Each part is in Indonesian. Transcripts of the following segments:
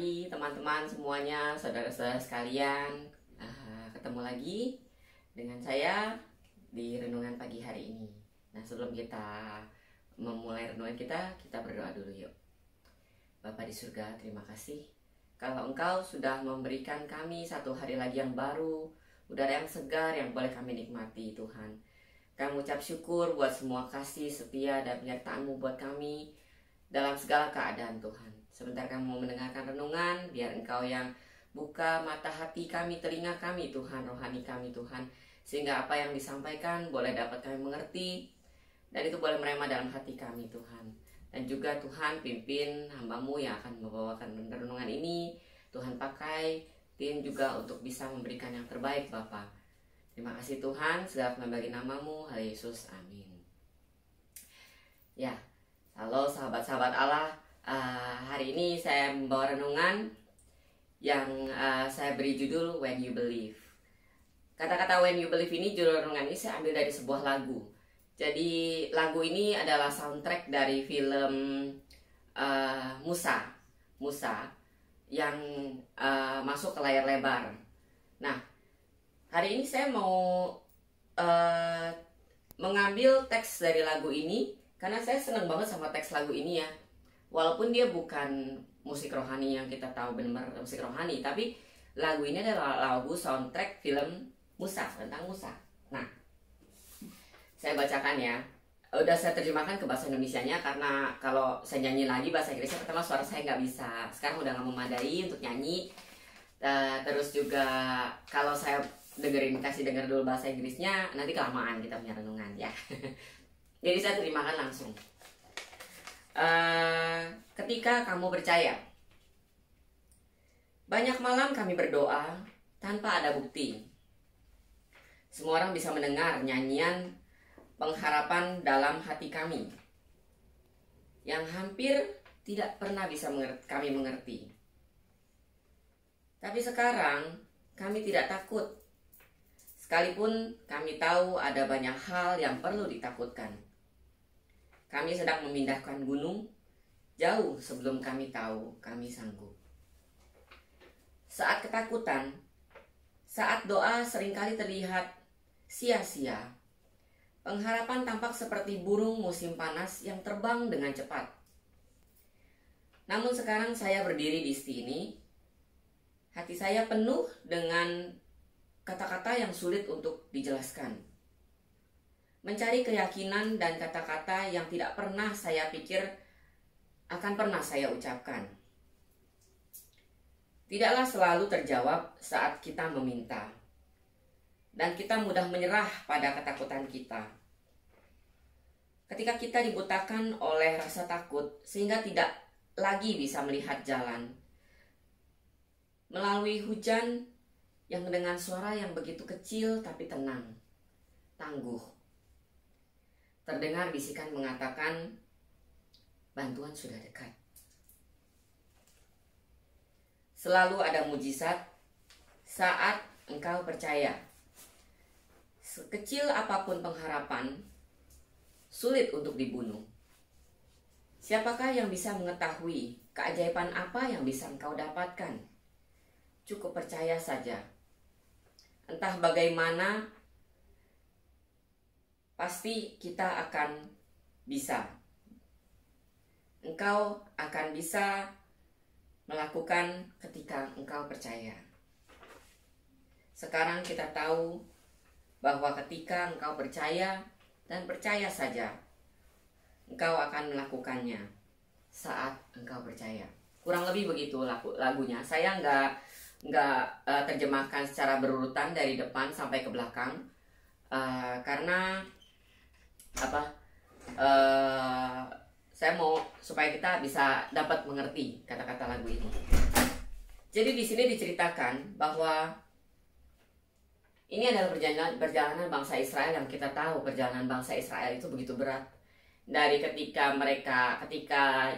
pagi teman-teman semuanya, saudara-saudara sekalian. Ketemu lagi dengan saya di renungan pagi hari ini. Nah, sebelum kita memulai renungan kita berdoa dulu yuk. Bapa di surga, terima kasih kalau Engkau sudah memberikan kami satu hari lagi yang baru, udara yang segar yang boleh kami nikmati Tuhan. Kami ucap syukur buat semua kasih, setia, dan penyertaan-Mu buat kami dalam segala keadaan Tuhan. Sebentar kami mau mendengarkan renungan, biar Engkau yang buka mata hati kami, telinga kami Tuhan, rohani kami Tuhan, sehingga apa yang disampaikan boleh dapat kami mengerti, dan itu boleh merema dalam hati kami Tuhan. Dan juga Tuhan pimpin hamba-Mu yang akan membawakan renungan ini, Tuhan pakai tim juga untuk bisa memberikan yang terbaik Bapa. Terima kasih Tuhan, segala bagi nama-Mu, haleluya Yesus, amin. Ya, halo sahabat-sahabat Allah. Hari ini saya membawa renungan yang saya beri judul When You Believe. Kata-kata When You Believe ini, judul renungan ini saya ambil dari sebuah lagu. Jadi lagu ini adalah soundtrack dari film Musa yang masuk ke layar lebar. Nah, hari ini saya mau mengambil teks dari lagu ini karena saya senang banget sama teks lagu ini ya. Walaupun dia bukan musik rohani yang kita tahu benar musik rohani, tapi lagu ini adalah lagu soundtrack film Musa, tentang Musa. Nah, saya bacakan ya. Udah saya terjemahkan ke bahasa Indonesianya karena kalau saya nyanyi lagi bahasa Inggrisnya, pertama suara saya nggak bisa. Sekarang udah nggak memadai untuk nyanyi. Terus juga kalau saya kasih denger dulu bahasa Inggrisnya, nanti kelamaan kita punya renungan ya. Jadi saya terjemahkan langsung. Ketika kamu percaya. Banyak malam kami berdoa tanpa ada bukti. Semua orang bisa mendengar nyanyian pengharapan dalam hati kami yang hampir tidak pernah bisa kami mengerti. Tapi sekarang kami tidak takut. Sekalipun kami tahu ada banyak hal yang perlu ditakutkan. Kami sedang memindahkan gunung jauh sebelum kami tahu kami sanggup. Saat ketakutan, saat doa seringkali terlihat sia-sia, pengharapan tampak seperti burung musim panas yang terbang dengan cepat. Namun sekarang saya berdiri di sini, hati saya penuh dengan kata-kata yang sulit untuk dijelaskan. Mencari keyakinan dan kata-kata yang tidak pernah saya pikir akan pernah saya ucapkan. Tidaklah selalu terjawab saat kita meminta. Dan kita mudah menyerah pada ketakutan kita. Ketika kita dibutakan oleh rasa takut sehingga tidak lagi bisa melihat jalan. Melalui hujan yang dengan suara yang begitu kecil tapi tenang, tangguh. Terdengar bisikan mengatakan, bantuan sudah dekat. Selalu ada mujizat saat engkau percaya. Sekecil apapun pengharapan, sulit untuk dibunuh. Siapakah yang bisa mengetahui keajaiban apa yang bisa engkau dapatkan? Cukup percaya saja. Entah bagaimana, pasti kita akan bisa. Engkau akan bisa melakukan ketika engkau percaya. Sekarang kita tahu bahwa ketika engkau percaya dan percaya saja, engkau akan melakukannya saat engkau percaya. Kurang lebih begitu lagunya. Saya nggak terjemahkan secara berurutan dari depan sampai ke belakang karena saya mau supaya kita bisa dapat mengerti kata-kata lagu ini. Jadi di sini diceritakan bahwa ini adalah perjalanan bangsa Israel yang kita tahu perjalanan bangsa Israel itu begitu berat. Dari ketika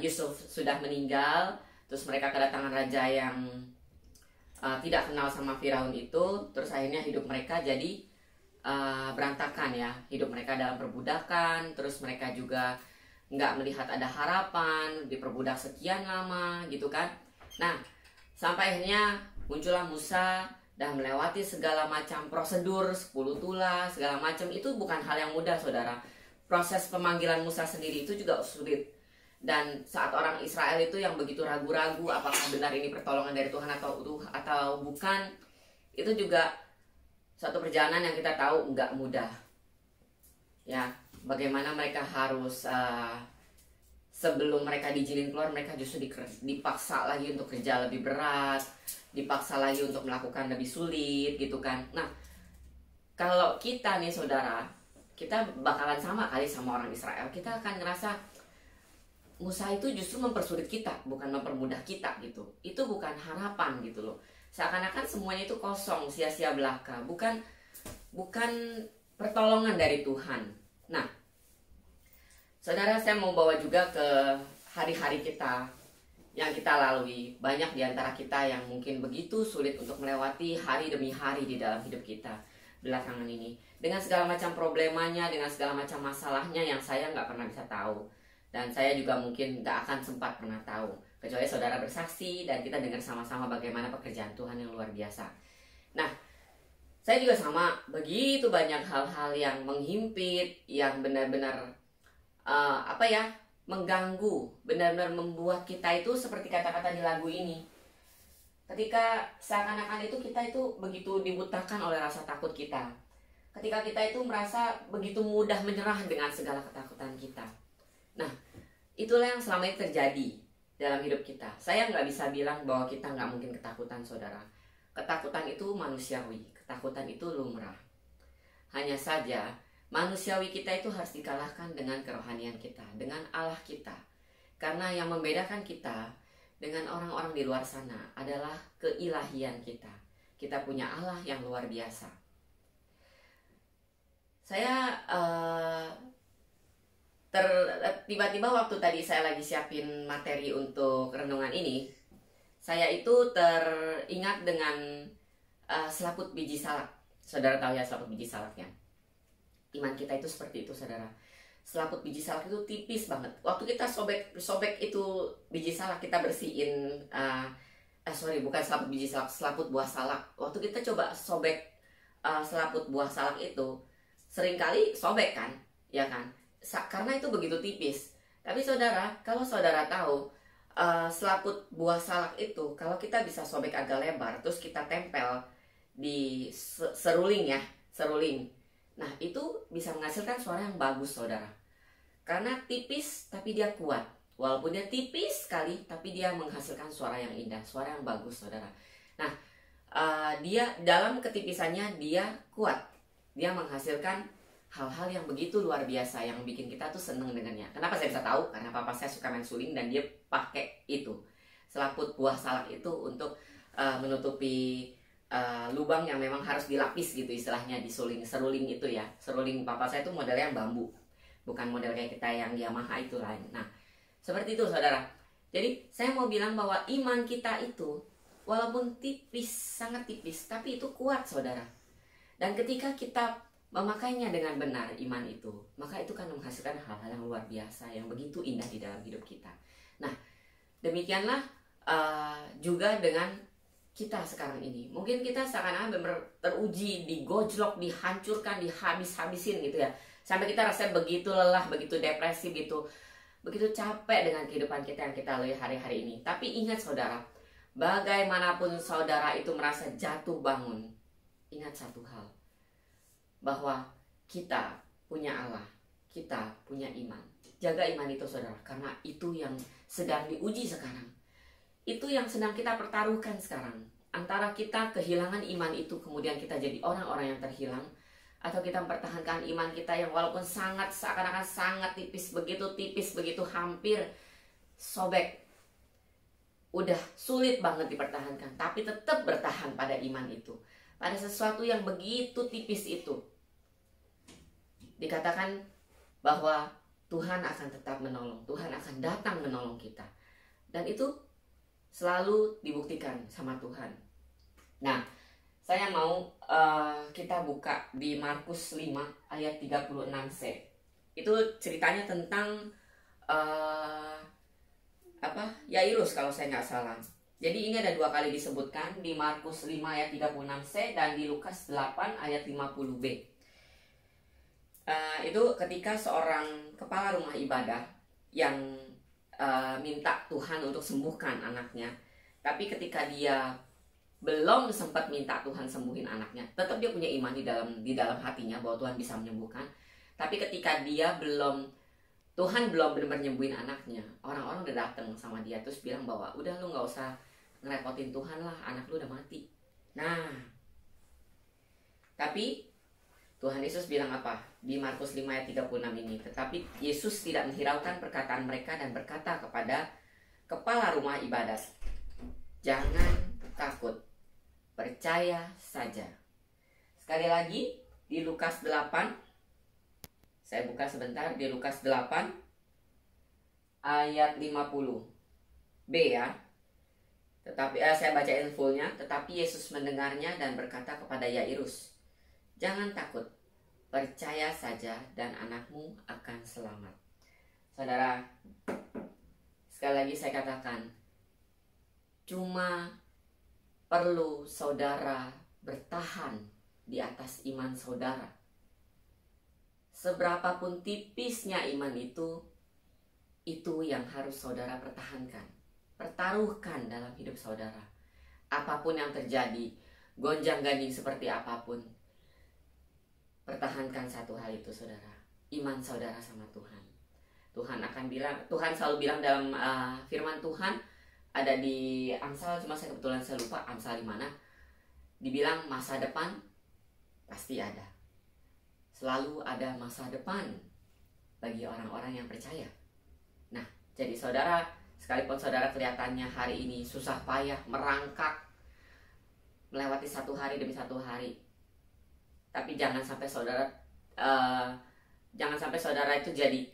Yusuf sudah meninggal, terus mereka kedatangan raja yang tidak kenal sama Firaun itu, terus akhirnya hidup mereka jadi berantakan ya, hidup mereka dalam perbudakan, terus mereka juga nggak melihat ada harapan, diperbudak sekian lama gitu kan. Nah, Sampai akhirnya muncullah Musa dan melewati segala macam prosedur, 10 tulah, segala macam. Itu bukan hal yang mudah, saudara. Proses pemanggilan Musa sendiri itu juga sulit. Dan saat orang Israel itu yang begitu ragu-ragu apakah benar ini pertolongan dari Tuhan atau bukan, itu juga suatu perjalanan yang kita tahu nggak mudah. Ya, bagaimana mereka harus sebelum mereka diizinin keluar, mereka justru dipaksa lagi untuk kerja lebih berat, dipaksa lagi untuk melakukan lebih sulit gitu kan. Nah, kalau kita nih saudara, kita bakalan sama kali sama orang Israel. Kita akan ngerasa Musa itu justru mempersulit kita, bukan mempermudah kita gitu. Itu bukan harapan gitu loh. Seakan-akan semuanya itu kosong, sia-sia belaka, bukan pertolongan dari Tuhan. Nah, saudara, saya mau bawa juga ke hari-hari kita yang kita lalui. Banyak di antara kita yang mungkin begitu sulit untuk melewati hari demi hari di dalam hidup kita belakangan ini. Dengan segala macam problemanya, dengan segala macam masalahnya yang saya nggak pernah bisa tahu. Dan saya juga mungkin nggak akan sempat pernah tahu. Kecuali saudara bersaksi dan kita dengar sama-sama bagaimana pekerjaan Tuhan yang luar biasa. Nah, saya juga sama, begitu banyak hal-hal yang menghimpit, yang benar-benar mengganggu, benar-benar membuat kita itu seperti kata-kata di lagu ini. Ketika seakan-akan itu kita itu begitu dibutakan oleh rasa takut kita. Ketika kita itu merasa begitu mudah menyerah dengan segala ketakutan kita. Nah, itulah yang selama ini terjadi dalam hidup kita. Saya nggak bisa bilang bahwa kita nggak mungkin ketakutan, saudara. Ketakutan itu manusiawi, ketakutan itu lumrah. Hanya saja manusiawi kita itu harus dikalahkan dengan kerohanian kita, dengan Allah kita. Karena yang membedakan kita dengan orang-orang di luar sana adalah keilahian kita. Kita punya Allah yang luar biasa. Saya tiba-tiba waktu tadi saya lagi siapin materi untuk renungan ini, saya itu teringat dengan selaput biji salak. Saudara tahu ya selaput biji salaknya? Iman kita itu seperti itu, saudara. Selaput biji salak itu tipis banget. Waktu kita sobek itu biji salak, kita bersihin bukan selaput biji salak, selaput buah salak. Waktu kita coba sobek selaput buah salak itu, seringkali sobek kan, ya kan? Karena itu begitu tipis. Tapi saudara, kalau saudara tahu selaput buah salak itu, kalau kita bisa sobek agak lebar, terus kita tempel di seruling. Nah, itu bisa menghasilkan suara yang bagus, saudara. Karena tipis, tapi dia kuat. Walaupun dia tipis sekali, tapi dia menghasilkan suara yang indah, suara yang bagus, saudara. Nah, dia dalam ketipisannya dia kuat. Dia menghasilkan hal-hal yang begitu luar biasa yang bikin kita tuh seneng dengannya. Kenapa saya bisa tahu? Karena papa saya suka main suling dan dia pakai itu, selaput buah salak itu untuk menutupi lubang yang memang harus dilapis gitu istilahnya di seruling itu ya. Seruling papa saya itu modelnya yang bambu, bukan model kayak kita yang Yamaha itu lain. Nah, seperti itu saudara. Jadi saya mau bilang bahwa iman kita itu walaupun tipis, sangat tipis, tapi itu kuat, saudara. Dan ketika kita memakainya dengan benar iman itu, maka itu kan menghasilkan hal-hal yang luar biasa, yang begitu indah di dalam hidup kita. Nah, demikianlah juga dengan kita sekarang ini. Mungkin kita seakan-akan benar teruji, digojlok, dihancurkan, dihabis-habisin gitu ya. Sampai kita rasanya begitu lelah, begitu depresi, begitu capek dengan kehidupan kita yang kita lalui hari-hari ini. Tapi ingat saudara, bagaimanapun saudara itu merasa jatuh bangun, ingat satu hal, bahwa kita punya Allah, kita punya iman. Jaga iman itu saudara, karena itu yang sedang diuji sekarang. Itu yang sedang kita pertaruhkan sekarang. Antara kita kehilangan iman itu, kemudian kita jadi orang-orang yang terhilang, atau kita mempertahankan iman kita yang walaupun sangat, seakan-akan sangat tipis, begitu hampir sobek, udah sulit banget dipertahankan, tapi tetap bertahan pada iman itu, pada sesuatu yang begitu tipis itu. Dikatakan bahwa Tuhan akan tetap menolong, Tuhan akan datang menolong kita, dan itu selalu dibuktikan sama Tuhan. Nah, saya mau kita buka di Markus 5 ayat 36c. Itu ceritanya tentang Yairus kalau saya nggak salah. Jadi ini ada dua kali disebutkan di Markus 5 ayat 36c dan di Lukas 8 ayat 50b. Itu ketika seorang kepala rumah ibadah yang minta Tuhan untuk sembuhkan anaknya. Tapi ketika dia belum sempat minta Tuhan sembuhin anaknya, tetap dia punya iman di dalam hatinya bahwa Tuhan bisa menyembuhkan. Tapi ketika Tuhan belum benar-benar nyembuhin anaknya, orang-orang udah datang sama dia terus bilang bahwa udah lu nggak usah ngerepotin Tuhan lah, anak lu udah mati. Nah, tapi Tuhan Yesus bilang apa? Di Markus 5 ayat 36 ini. Tetapi Yesus tidak menghiraukan perkataan mereka dan berkata kepada kepala rumah ibadat, jangan takut, percaya saja. Sekali lagi di Lukas 8, saya buka sebentar, di Lukas 8 ayat 50b ya. Tetapi saya bacain fullnya. Tetapi Yesus mendengarnya dan berkata kepada Yairus, jangan takut, percaya saja dan anakmu akan selamat. Saudara, sekali lagi saya katakan, cuma perlu saudara bertahan di atas iman saudara. Seberapapun tipisnya iman itu yang harus saudara pertahankan. Pertaruhkan dalam hidup saudara. Apapun yang terjadi, gonjang-ganjing seperti apapun, pertahankan satu hal itu saudara, iman saudara sama Tuhan. Tuhan akan bilang, Tuhan selalu bilang dalam firman Tuhan, ada di Amsal, cuma saya kebetulan lupa Amsal di mana, dibilang masa depan pasti ada. Selalu ada masa depan bagi orang-orang yang percaya. Nah, jadi saudara, sekalipun saudara kelihatannya hari ini susah payah, merangkak, melewati satu hari demi satu hari, tapi jangan sampai saudara itu jadi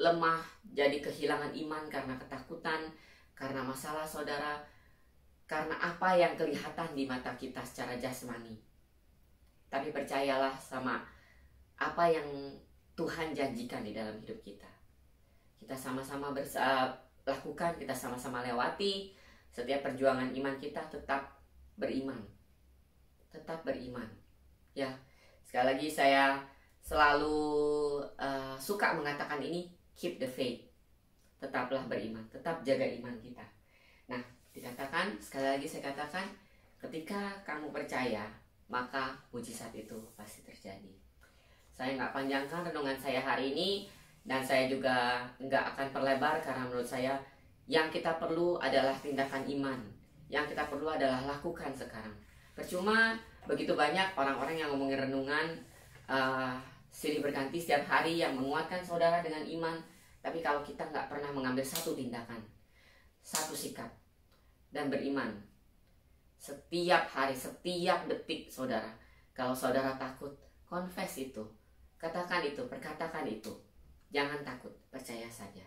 lemah, jadi kehilangan iman karena ketakutan, karena masalah saudara, karena apa yang kelihatan di mata kita secara jasmani. Tapi percayalah sama apa yang Tuhan janjikan di dalam hidup kita. Kita sama-sama lakukan, kita sama-sama lewati setiap perjuangan iman kita, tetap beriman. Tetap beriman. Ya, sekali lagi saya selalu suka mengatakan ini, keep the faith. Tetaplah beriman, tetap jaga iman kita. Nah, dikatakan, sekali lagi saya katakan, ketika kamu percaya, maka mujizat itu pasti terjadi. Saya nggak panjangkan renungan saya hari ini, dan saya juga nggak akan perlebar karena menurut saya yang kita perlu adalah tindakan iman. Yang kita perlu adalah lakukan sekarang. Percuma begitu banyak orang-orang yang ngomongin renungan silih berganti setiap hari yang menguatkan saudara dengan iman, tapi kalau kita nggak pernah mengambil satu tindakan, satu sikap, dan beriman setiap hari, setiap detik saudara, kalau saudara takut, confess itu, katakan itu, perkatakan itu. Jangan takut, percaya saja.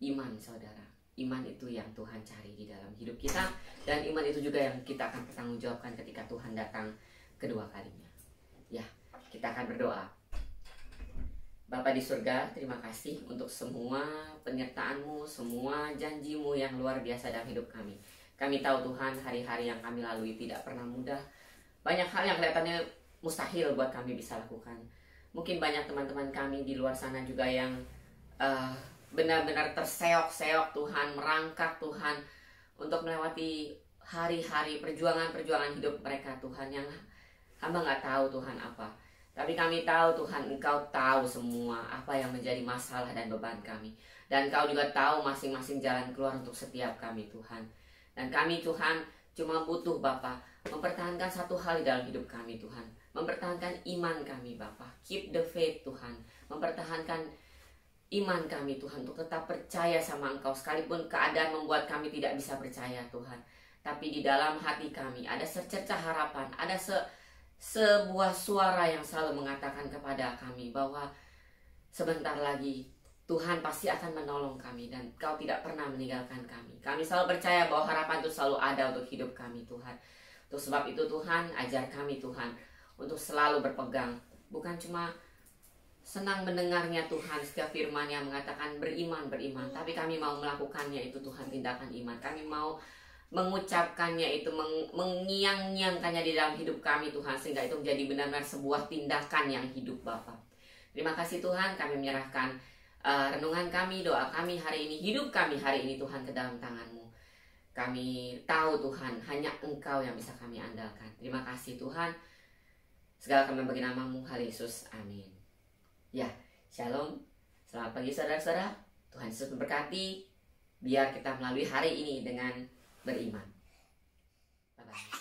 Iman saudara, iman itu yang Tuhan cari di dalam hidup kita, dan iman itu juga yang kita akan pertanggungjawabkan ketika Tuhan datang kedua kalinya. Ya, kita akan berdoa. Bapa di surga, terima kasih untuk semua penyertaan-Mu, semua janji-Mu yang luar biasa dalam hidup kami. Kami tahu Tuhan, hari-hari yang kami lalui tidak pernah mudah. Banyak hal yang kelihatannya mustahil buat kami bisa lakukan. Mungkin banyak teman-teman kami di luar sana juga yang benar-benar terseok-seok Tuhan, merangkak Tuhan untuk melewati hari-hari perjuangan-perjuangan hidup mereka Tuhan, yang hamba nggak tahu Tuhan apa. Tapi kami tahu Tuhan, Engkau tahu semua apa yang menjadi masalah dan beban kami. Dan Engkau juga tahu masing-masing jalan keluar untuk setiap kami Tuhan. Dan kami Tuhan cuma butuh Bapa mempertahankan satu hal di dalam hidup kami Tuhan. Mempertahankan iman kami Bapa. Keep the faith Tuhan. Mempertahankan iman kami Tuhan untuk tetap percaya sama Engkau. Sekalipun keadaan membuat kami tidak bisa percaya Tuhan. Tapi di dalam hati kami ada secercah harapan. Ada sebuah suara yang selalu mengatakan kepada kami bahwa sebentar lagi Tuhan pasti akan menolong kami dan Kau tidak pernah meninggalkan kami. Kami selalu percaya bahwa harapan itu selalu ada untuk hidup kami Tuhan. Untuk sebab itu Tuhan, ajar kami Tuhan untuk selalu berpegang. Bukan cuma senang mendengarnya Tuhan, setiap firman yang mengatakan beriman, tapi kami mau melakukannya itu Tuhan, tindakan iman. Kami mau mengucapkannya itu, mengiang-ngiangkannya di dalam hidup kami Tuhan, sehingga itu menjadi benar-benar sebuah tindakan yang hidup Bapa. Terima kasih Tuhan, kami menyerahkan renungan kami, doa kami hari ini, hidup kami hari ini Tuhan ke dalam tangan-Mu. Kami tahu Tuhan, hanya Engkau yang bisa kami andalkan. Terima kasih Tuhan. Segala kami bagi nama-Mu, hal Yesus. Amin. Ya, shalom. Selamat pagi saudara-saudara. Tuhan Yesus memberkati. Biar kita melalui hari ini dengan beriman. Bye-bye.